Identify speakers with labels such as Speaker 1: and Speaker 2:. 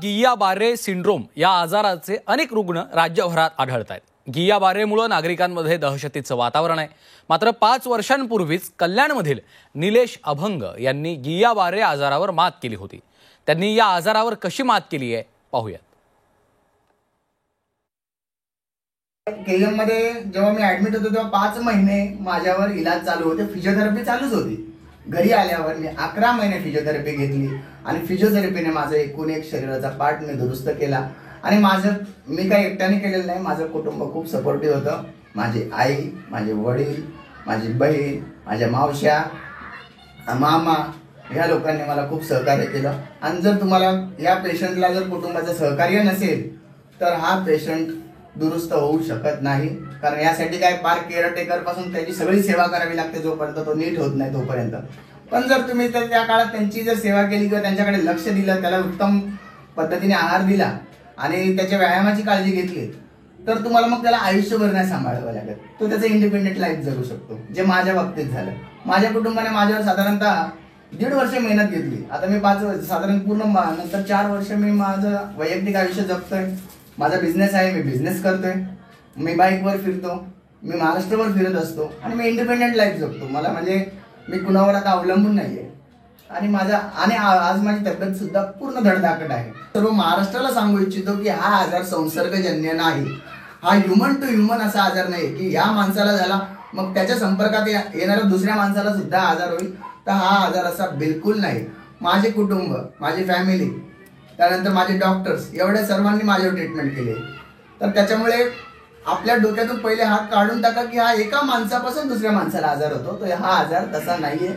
Speaker 1: गियाबारे syndrome या आजाराचे अनेक रुग्ण राज्यभरात आढळत आहेत। गियाबारेमुळे नागरिकांमध्ये दहशतीचं वातावरण आहे। मात्र 5 वर्षांपूर्वीच कल्याणमधील निलेश अभंग यांनी गियाबारे आजारावर मात केली होती। त्यांनी या आजारावर कशी मात केली आहे पाहूयात।
Speaker 2: केएममध्ये जेव्हा मी ऍडमिट होतो तेव्हा 5 महिने माझ्यावर इलाज चालू होते, फिजिओथेरपी चालूच होती। घरी आल्यावर मी 11 महिने फिजिओथेरपी घेतली आणि फिजिओथेरपीने माझा एकूण एक शरीराचा पार्ट मी दुरुस्त केला। आणि मी काही एकट्याने केलेलं नाही, माझं कुटुंब खूप सपोर्टिव्ह होतं। माझी आई, माझे वडील, माझी बहीण, माझ्या मावश्या, मामा ह्या लोकांनी मला खूप सहकार्य केलं। आणि जर तुम्हाला या पेशंटला जर कुटुंबाचं सहकार्य नसेल तर हा पेशंट दुरुस्त होऊ शकत नाही। कारण यासाठी काय पार केअरटेकर पासून त्याची सगळी सेवा करावी लागते जोपर्यंत तो नीट होत नाही तोपर्यंत। पण जर तुम्ही त्या काळात त्यांची जर सेवा केली किंवा त्यांच्याकडे लक्ष दिलं, त्याला उत्तम पद्धतीने आहार दिला आणि त्याच्या व्यायामाची काळजी घेतली तर तुम्हाला मग त्याला आयुष्यभर नाही सांभाळावं लागत, तो त्याचं इंडिपेंडेंट लाईफ जगू शकतो। जे माझ्या बाबतीत झालं। माझ्या कुटुंबाने माझ्यावर साधारणतः 1.5 वर्ष मेहनत घेतली। आता मी 5 वर्ष साधारण पूर्ण नंतर 4 वर्ष मी माझं वैयक्तिक आयुष्य जगतोय। माझा बिझनेस आहे, मी बिझनेस करतोय, मी बाईकवर फिरतो, मी महाराष्ट्रभर फिरत असतो आणि मी इंडिपेंडेंट लाईफ जगतो। मला म्हणजे मी कुणावर आता अवलंबून नाहीये आणि आज माझी तब्येत सुद्धा पूर्ण धडधाकट आहे। सर्व महाराष्ट्राला सांगू इच्छितो की हा आजार संसर्गजन्य नाही, हा ह्युमन टू ह्युमन असा आजार नाही की या माणसाला झाला मग त्याच्या संपर्कात येणाऱ्या दुसऱ्या माणसाला सुद्धा आजार होईल, तर हा आजार असा बिलकुल नाही। माझे कुटुंब, माझी फॅमिली, त्यानंतर माझे डॉक्टर्स एवढ्या सर्वांनी माझ्यावर ट्रीटमेंट केली। तर त्याच्यामुळे आपल्या डोक्यातून पहिले हात काढून टाका की हा एका माणसापासून दुसऱ्या माणसाला आजार होतो, तो हा आजार तसा नाहीये।